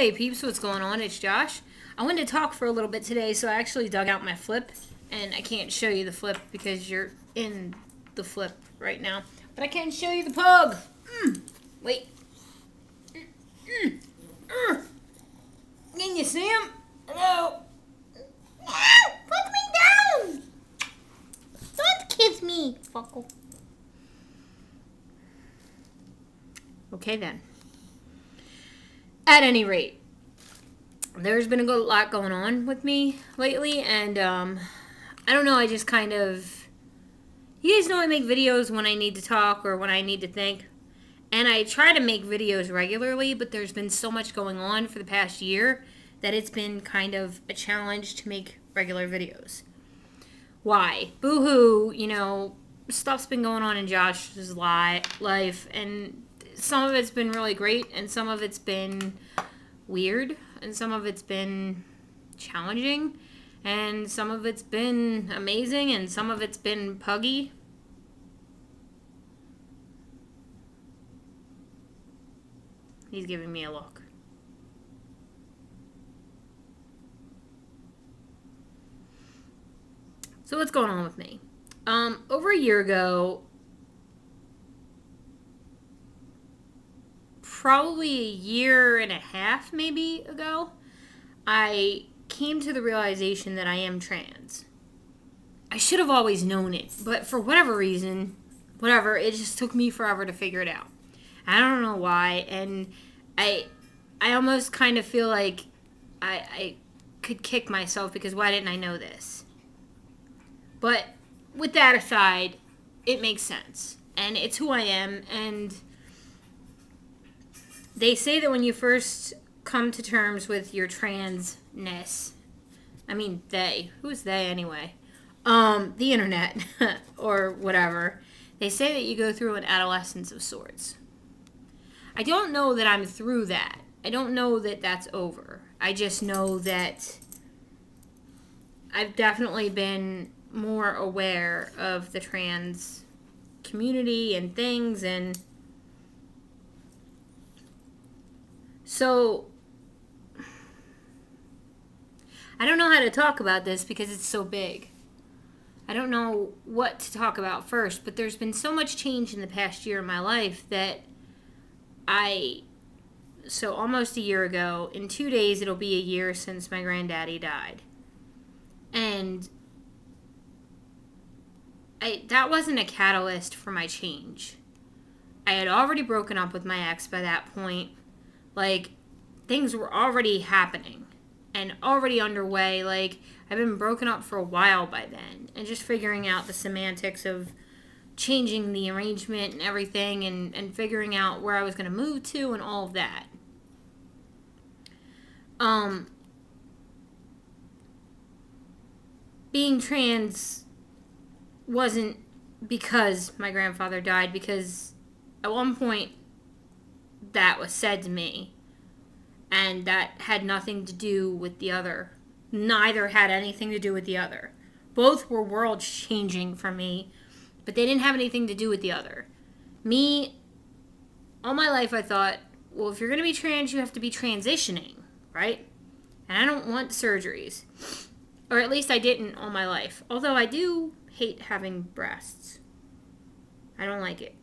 Hey peeps, what's going on? It's Josh. I wanted to talk for a little bit today, so I actually dug out my flip, and I can't show you the flip because you're in the flip right now. But I can show you the pug. Wait. Can you see him? Hello? Put me down! Don't kiss me, fuckle. Okay then. At any rate, there's been a lot going on with me lately, and I don't know, I just kind of, you guys know I make videos when I need to talk or when I need to think, and I try to make videos regularly, but there's been so much going on for the past year that it's been kind of a challenge to make regular videos. Why? Boo-hoo, stuff's been going on in Josh's life, and some of it's been really great, and some of it's been weird, and some of it's been challenging, and some of it's been amazing, and some of it's been puggy. He's giving me a look. So what's going on with me? Over a year ago, probably a year and a half maybe ago, I came to the realization that I am trans. I should have always known it, but for whatever reason, it just took me forever to figure it out. I don't know why, and I almost kind of feel like I could kick myself because why didn't I know this? But with that aside, it makes sense, and it's who I am, and they say that when you first come to terms with your transness, who's they anyway? The internet or whatever, they say that you go through an adolescence of sorts. I don't know that I'm through that. I don't know that that's over. I just know that I've definitely been more aware of the trans community and things, and so I don't know how to talk about this because it's so big. I don't know what to talk about first, but there's been so much change in the past year in my life that so almost a year ago, in 2 days it'll be a year since my granddaddy died. And that wasn't a catalyst for my change. I had already broken up with my ex by that point. Like, things were already happening and already underway. Like, I've been broken up for a while by then, and just figuring out the semantics of changing the arrangement and everything, and figuring out where I was going to move to and all of that. Being trans wasn't because my grandfather died, because at one point that was said to me, and that had nothing to do with the other. Neither had anything to do with the other. Both were world changing for me, but they didn't have anything to do with the other. Me, all my life I thought, well, if you're going to be trans, you have to be transitioning, right? And I don't want surgeries. Or at least I didn't all my life. Although I do hate having breasts. I don't like it.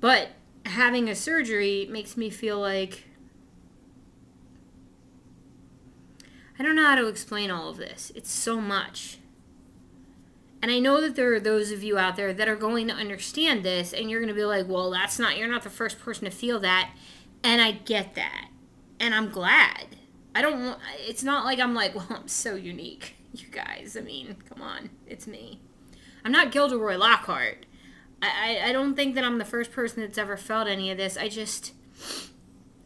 But having a surgery makes me feel like, I don't know how to explain all of this. It's so much. And I know that there are those of you out there that are going to understand this, and you're going to be like, well, you're not the first person to feel that. And I get that. And I'm glad. It's not like I'm like, well, I'm so unique. You guys, come on. It's me. I'm not Gilderoy Lockhart. I don't think that I'm the first person that's ever felt any of this.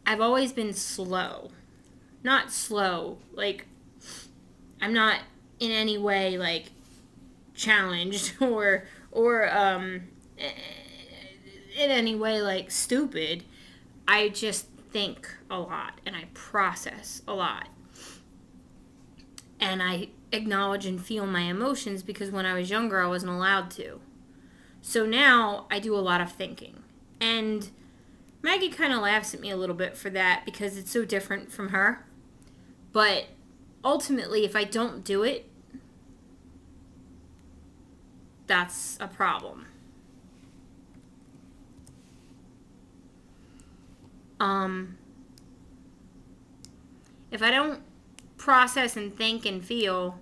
I've always been slow. Not slow. Like, I'm not in any way, like, challenged or in any way, like, stupid. I just think a lot, and I process a lot. And I acknowledge and feel my emotions because when I was younger, I wasn't allowed to. So now I do a lot of thinking. And Maggie kind of laughs at me a little bit for that because it's so different from her. But ultimately, if I don't do it, that's a problem. If I don't process and think and feel,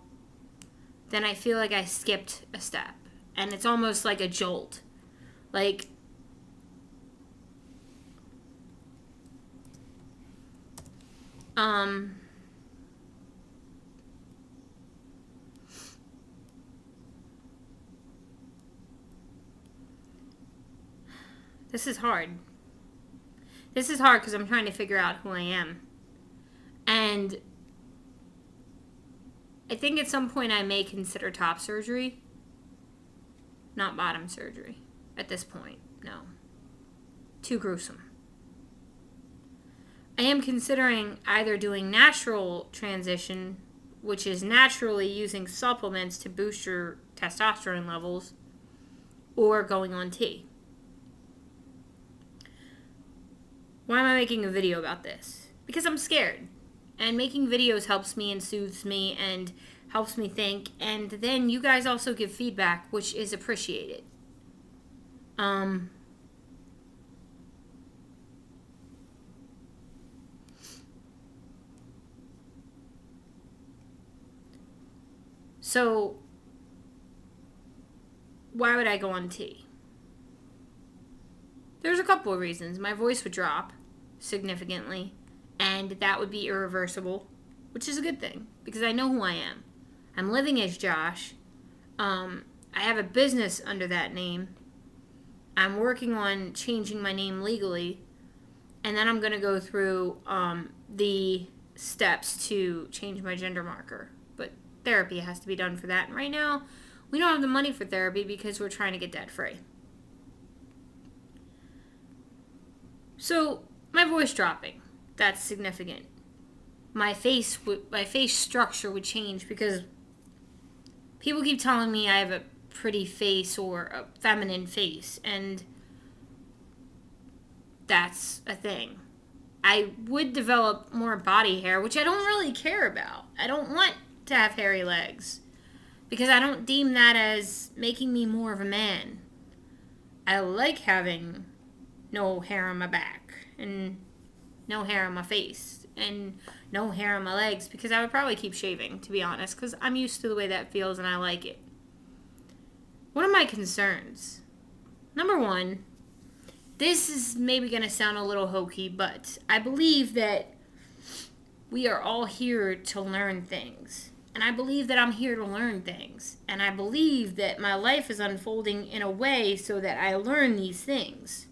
then I feel like I skipped a step. And it's almost like a jolt. Like, this is hard. This is hard because I'm trying to figure out who I am. And I think at some point I may consider top surgery, not bottom surgery. At this point, no. Too gruesome. I am considering either doing natural transition, which is naturally using supplements to boost your testosterone levels, or going on T. Why am I making a video about this? Because I'm scared. And making videos helps me and soothes me and helps me think. And then you guys also give feedback, which is appreciated. So, why would I go on T? There's a couple of reasons. My voice would drop significantly, and that would be irreversible, which is a good thing, because I know who I am. I'm living as Josh. I have a business under that name. I'm working on changing my name legally, and then I'm going to go through the steps to change my gender marker. But therapy has to be done for that, and right now, we don't have the money for therapy because we're trying to get debt-free. So, my voice dropping, that's significant. My face structure would change because people keep telling me I have a pretty face or a feminine face, and that's a thing. I would develop more body hair, which I don't really care about. I don't want to have hairy legs because I don't deem that as making me more of a man. I like having no hair on my back and no hair on my face and no hair on my legs because I would probably keep shaving, to be honest, because I'm used to the way that feels and I like it. What are my concerns? Number one, this is maybe going to sound a little hokey, but I believe that we are all here to learn things. And I believe that I'm here to learn things. And I believe that my life is unfolding in a way so that I learn these things.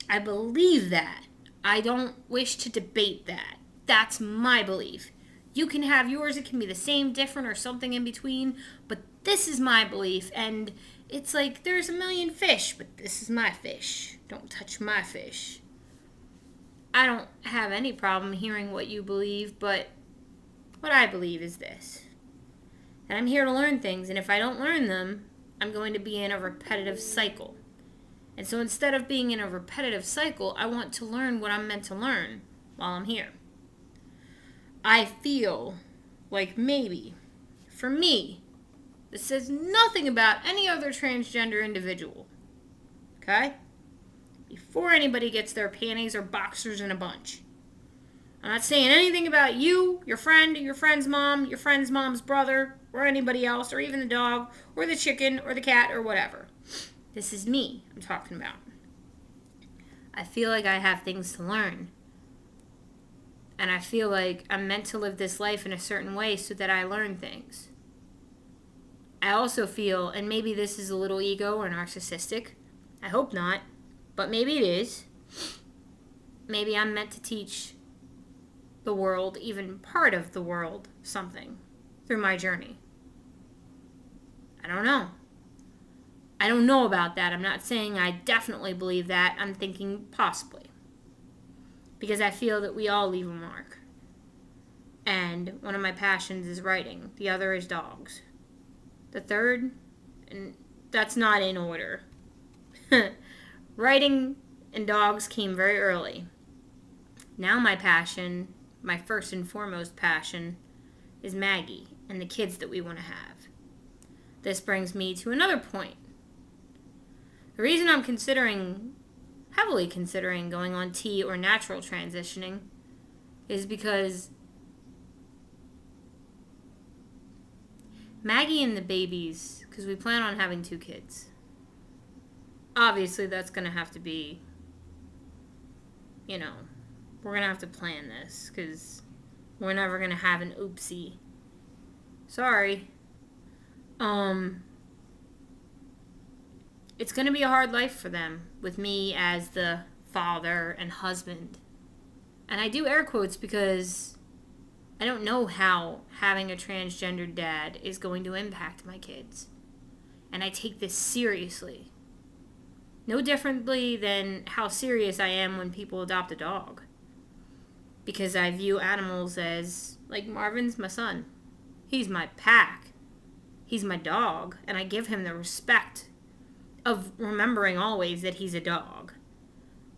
I believe that. I don't wish to debate that. That's my belief. You can have yours. It can be the same, different, or something in between. But this is my belief. And it's like there's a million fish, but this is my fish. Don't touch my fish. I don't have any problem hearing what you believe, but what I believe is this. And I'm here to learn things, and if I don't learn them, I'm going to be in a repetitive cycle. And so instead of being in a repetitive cycle, I want to learn what I'm meant to learn while I'm here. I feel like maybe, for me, this says nothing about any other transgender individual. Okay? Before anybody gets their panties or boxers in a bunch. I'm not saying anything about you, your friend, your friend's mom, your friend's mom's brother, or anybody else, or even the dog, or the chicken, or the cat, or whatever. This is me I'm talking about. I feel like I have things to learn. And I feel like I'm meant to live this life in a certain way so that I learn things. I also feel, and maybe this is a little ego or narcissistic, I hope not, but maybe it is. Maybe I'm meant to teach the world, even part of the world, something through my journey. I don't know. I don't know about that. I'm not saying I definitely believe that. I'm thinking possibly. Because I feel that we all leave a mark. And one of my passions is writing. The other is dogs. The third, and that's not in order. Writing and dogs came very early. Now my passion, my first and foremost passion, is Maggie and the kids that we want to have. This brings me to another point. The reason I'm heavily considering going on T or natural transitioning is because Maggie and the babies, because we plan on having 2 kids. Obviously, that's going to have to be, we're going to have to plan this because we're never going to have an oopsie. Sorry. It's going to be a hard life for them with me as the father and husband. And I do air quotes because I don't know how having a transgendered dad is going to impact my kids. And I take this seriously. No differently than how serious I am when people adopt a dog. Because I view animals as, like Marvin's my son. He's my pack. He's my dog. And I give him the respect of remembering always that he's a dog.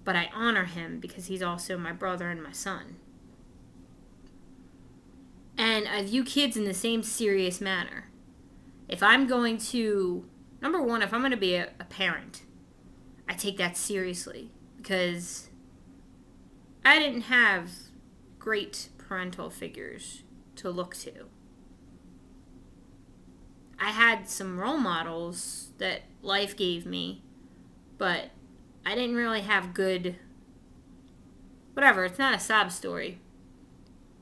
But I honor him because he's also my brother and my son. And I view kids in the same serious manner. If I'm going to, number one, if I'm going to be a parent, I take that seriously because I didn't have great parental figures to look to. I had some role models that life gave me, but I didn't really have good, whatever, it's not a sob story.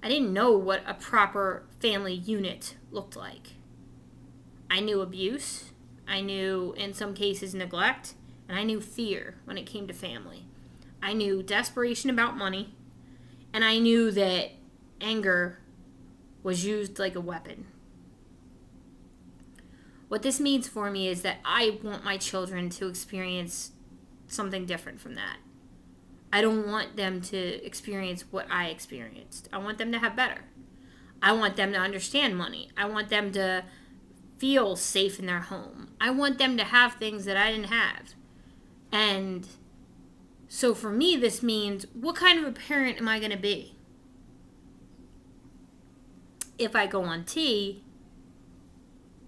I didn't know what a proper family unit looked like. I knew abuse, I knew, in some cases, neglect, and I knew fear when it came to family. I knew desperation about money, and I knew that anger was used like a weapon. What this means for me is that I want my children to experience something different from that. I don't want them to experience what I experienced. I want them to have better. I want them to understand money. I want them to feel safe in their home. I want them to have things that I didn't have. And so for me, this means, what kind of a parent am I going to be? If I go on T,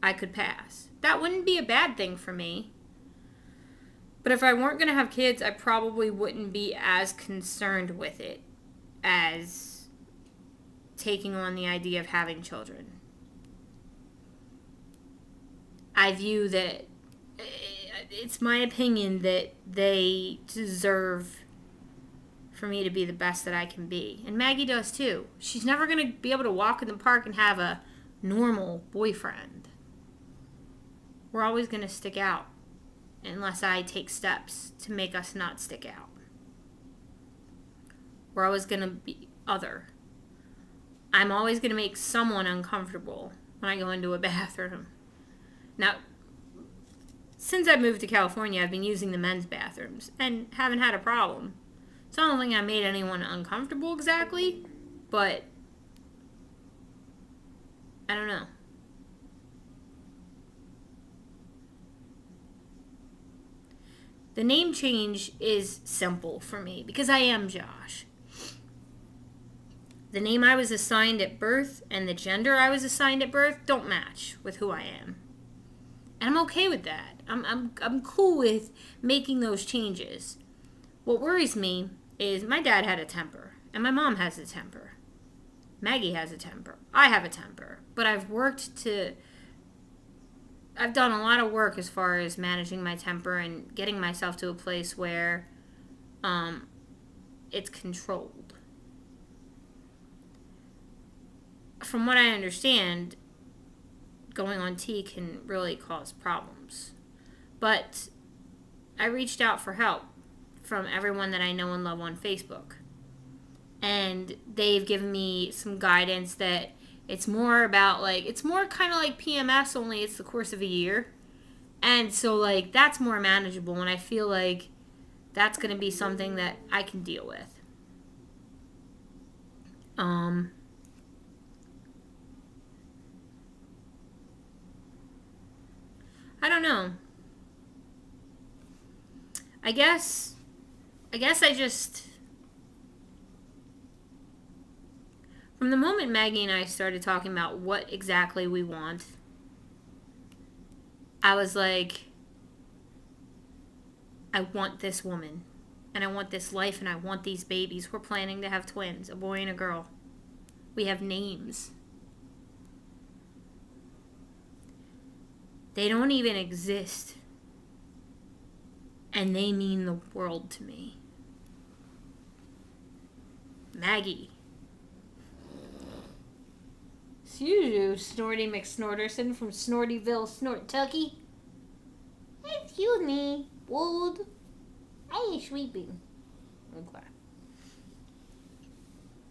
I could pass. That wouldn't be a bad thing for me. But if I weren't going to have kids, I probably wouldn't be as concerned with it as taking on the idea of having children. I view that it's my opinion that they deserve for me to be the best that I can be. And Maggie does too. She's never going to be able to walk in the park and have a normal boyfriend. We're always going to stick out unless I take steps to make us not stick out. We're always going to be other. I'm always going to make someone uncomfortable when I go into a bathroom. Now, since I moved to California, I've been using the men's bathrooms and haven't had a problem. So I don't think I made anyone uncomfortable exactly, but I don't know. The name change is simple for me because I am Josh. The name I was assigned at birth and the gender I was assigned at birth don't match with who I am. And I'm okay with that. I'm cool with making those changes. What worries me is my dad had a temper and my mom has a temper. Maggie has a temper. I have a temper. But I've done a lot of work as far as managing my temper and getting myself to a place where it's controlled. From what I understand, going on T can really cause problems. But I reached out for help from everyone that I know and love on Facebook. And they've given me some guidance that it's more about, it's more kind of like PMS, only it's the course of a year. And so, that's more manageable, and I feel like that's going to be something that I can deal with. I don't know. I guess I guess I just... From the moment Maggie and I started talking about what exactly we want, I was like, I want this woman. And I want this life, and I want these babies. We're planning to have twins, a boy and a girl. We have names. They don't even exist. And they mean the world to me. Maggie. Excuse you, Snorty McSnorterson from Snortyville, Snortucky. Excuse me, Wood. I ain't sweeping.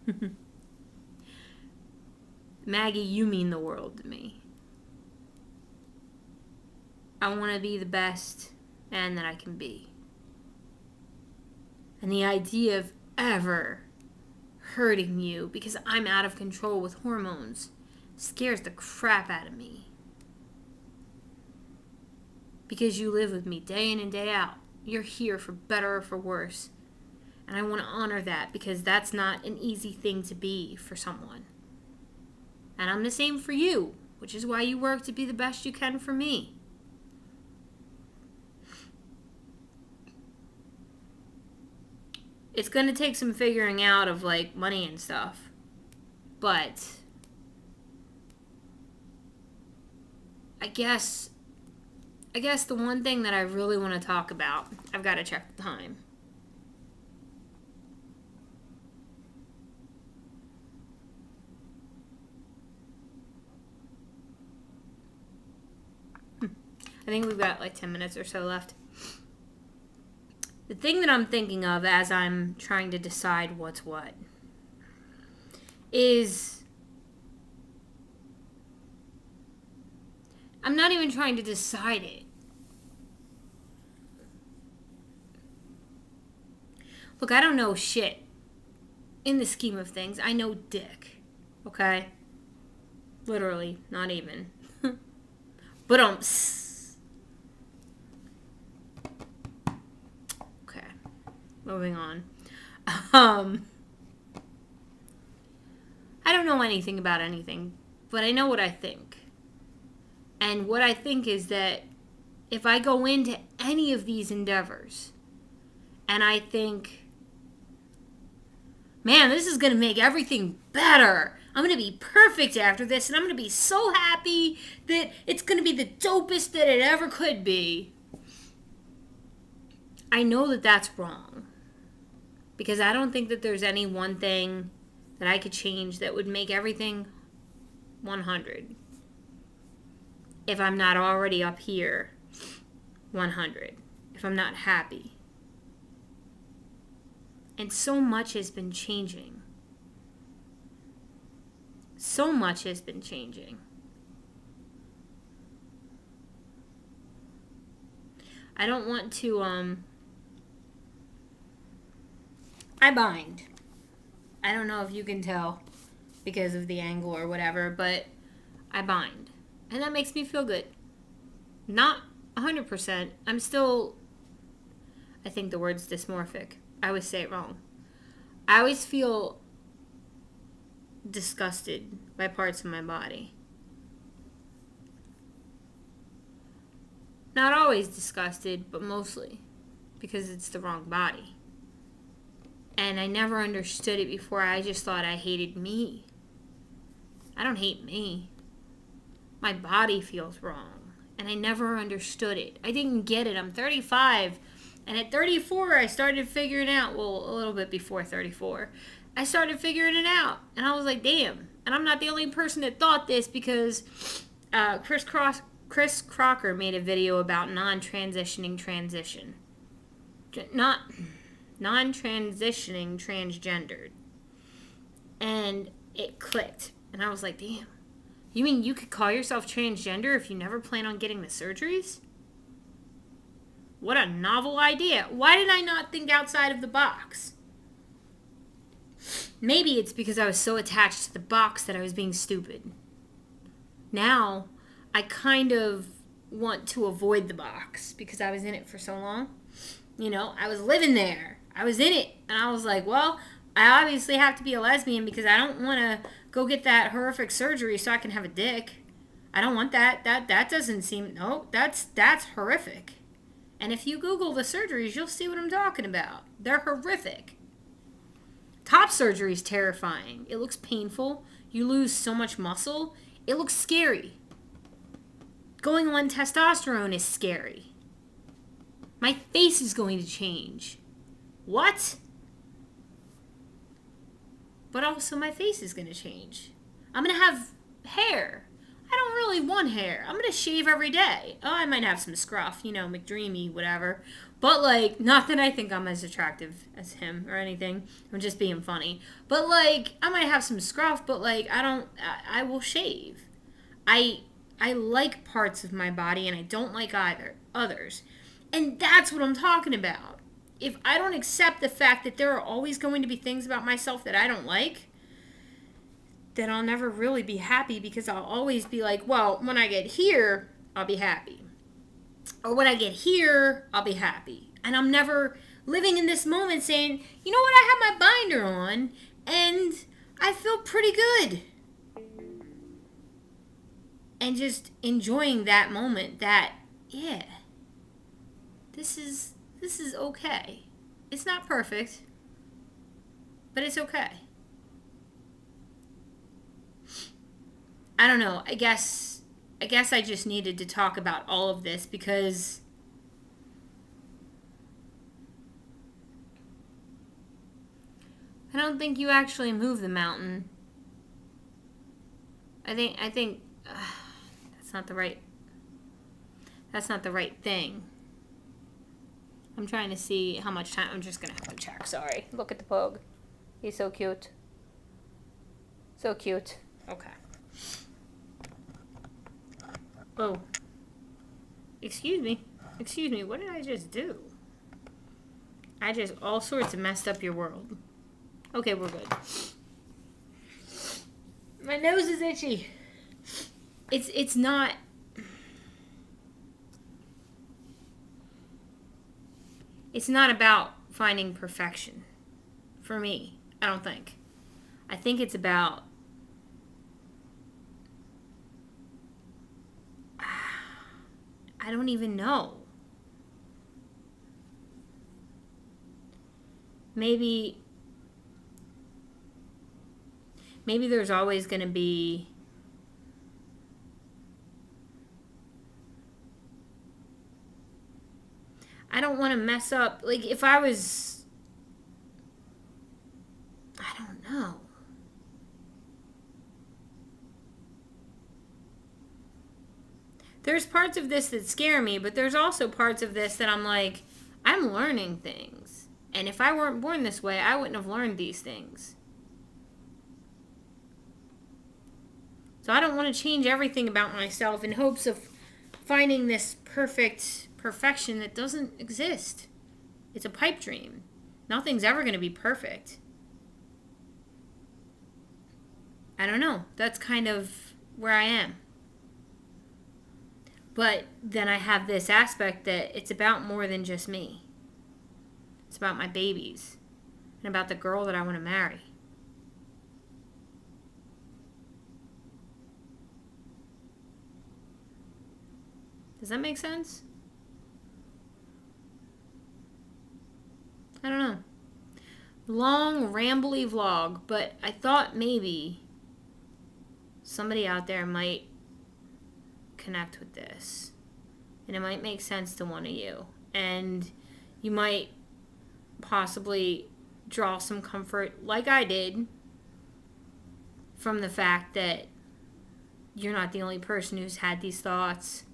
Okay. Maggie, you mean the world to me. I want to be the best man that I can be. And the idea of ever hurting you because I'm out of control with hormones scares the crap out of me. Because you live with me day in and day out. You're here for better or for worse. And I want to honor that because that's not an easy thing to be for someone. And I'm the same for you, which is why you work to be the best you can for me. It's going to take some figuring out of like money and stuff. But I guess the one thing that I really want to talk about, I've got to check the time. I think we've got like 10 minutes or so left. The thing that I'm thinking of as I'm trying to decide what's what is I'm not even trying to decide it. Look, I don't know shit. In the scheme of things, I know dick. Okay? Literally, not even. But okay. Moving on. I don't know anything about anything, but I know what I think. And what I think is that if I go into any of these endeavors and I think, man, this is going to make everything better. I'm going to be perfect after this, and I'm going to be so happy that it's going to be the dopest that it ever could be. I know that that's wrong. Because I don't think that there's any one thing that I could change that would make everything 100. If I'm not already up here, 100. If I'm not happy. And so much has been changing. So much has been changing. I don't want to, I bind. I don't know if you can tell because of the angle or whatever, but I bind. And that makes me feel good. Not 100%. I'm still, I think the word's dysmorphic. I always say it wrong. I always feel disgusted by parts of my body. Not always disgusted, but mostly. Because it's the wrong body. And I never understood it before. I just thought I hated me. I don't hate me. My body feels wrong. And I never understood it. I didn't get it. I'm 35. And at 34, I started figuring out, well, a little bit before 34, I started figuring it out. And I was like, damn. And I'm not the only person that thought this because Chris Crocker made a video about non-transitioning transition. Not non-transitioning transgendered. And it clicked. And I was like, damn. You mean you could call yourself transgender if you never plan on getting the surgeries? What a novel idea. Why did I not think outside of the box? Maybe it's because I was so attached to the box that I was being stupid. Now, I kind of want to avoid the box because I was in it for so long. You know, I was living there. I was in it, and I was like, well, I obviously have to be a lesbian because I don't want to go get that horrific surgery so I can have a dick. I don't want that. That doesn't seem, no, that's horrific. And if you Google the surgeries, you'll see what I'm talking about. They're horrific. Top surgery is terrifying. It looks painful. You lose so much muscle. It looks scary. Going on testosterone is scary. My face is going to change. What? But also my face is going to change. I'm going to have hair. I don't really want hair. I'm going to shave every day. Oh, I might have some scruff, you know, McDreamy, whatever. But, like, not that I think I'm as attractive as him or anything. I'm just being funny. But, like, I might have some scruff, but, like, I will shave. I like parts of my body, and I don't like others. And that's what I'm talking about. If I don't accept the fact that there are always going to be things about myself that I don't like, then I'll never really be happy, because I'll always be like, well, when I get here, I'll be happy. Or when I get here, I'll be happy. And I'm never living in this moment saying, you know what, I have my binder on, and I feel pretty good. And just enjoying that moment that, yeah, this is okay. It's not perfect, but it's okay. I don't know. I guess I just needed to talk about all of this because I don't think you actually move the mountain. I think that's not the right thing. I'm trying to see how much time. I'm just gonna have to check. Sorry. Look at the pug. He's so cute. So cute. Okay. Oh. Excuse me. What did I just do? I just all sorts of messed up your world. Okay, we're good. My nose is itchy. It's not. It's not about finding perfection. For me, I don't think. I think it's about I don't even know. Maybe there's always going to be I don't want to mess up. Like, if I was I don't know. There's parts of this that scare me, but there's also parts of this that I'm like, I'm learning things. And if I weren't born this way, I wouldn't have learned these things. So I don't want to change everything about myself in hopes of finding this perfection that doesn't exist. It's a pipe dream. Nothing's ever going to be perfect. I don't know. That's kind of where I am. But then I have this aspect that it's about more than just me. It's about my babies and about the girl that I want to marry. Does that make sense? I don't know. Long, rambly vlog, but I thought maybe somebody out there might connect with this. And it might make sense to one of you. And you might possibly draw some comfort, like I did, from the fact that you're not the only person who's had these thoughts.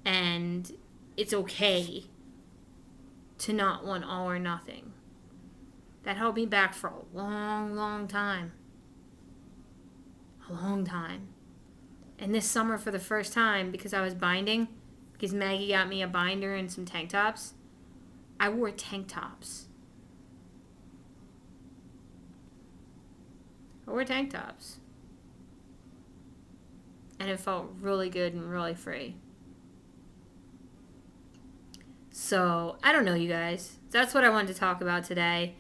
And it's okay to not want all or nothing. That held me back for a long, long time. A long time. And this summer, for the first time, because I was binding, because Maggie got me a binder and some tank tops, I wore tank tops. I wore tank tops. And it felt really good and really free. So, I don't know, you guys. That's what I wanted to talk about today.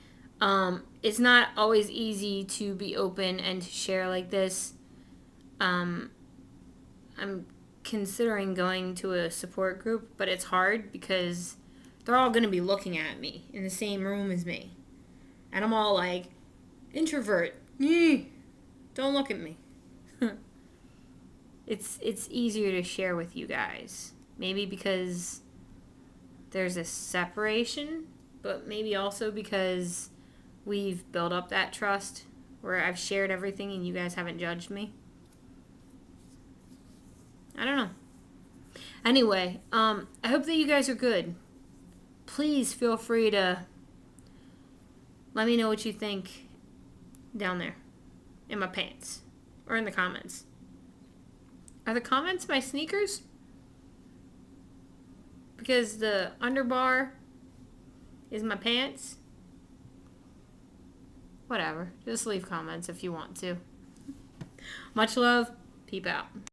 It's not always easy to be open and to share like this. I'm considering going to a support group, but it's hard because they're all going to be looking at me in the same room as me. And I'm all like, introvert. Don't look at me. It's easier to share with you guys. Maybe because there's a separation, but maybe also because we've built up that trust where I've shared everything and you guys haven't judged me. I don't know. Anyway, I hope that you guys are good. Please feel free to let me know what you think down there in my pants or in the comments. Are the comments my sneakers? Because the underbar is my pants? Whatever. Just leave comments if you want to. Much love. Peep out.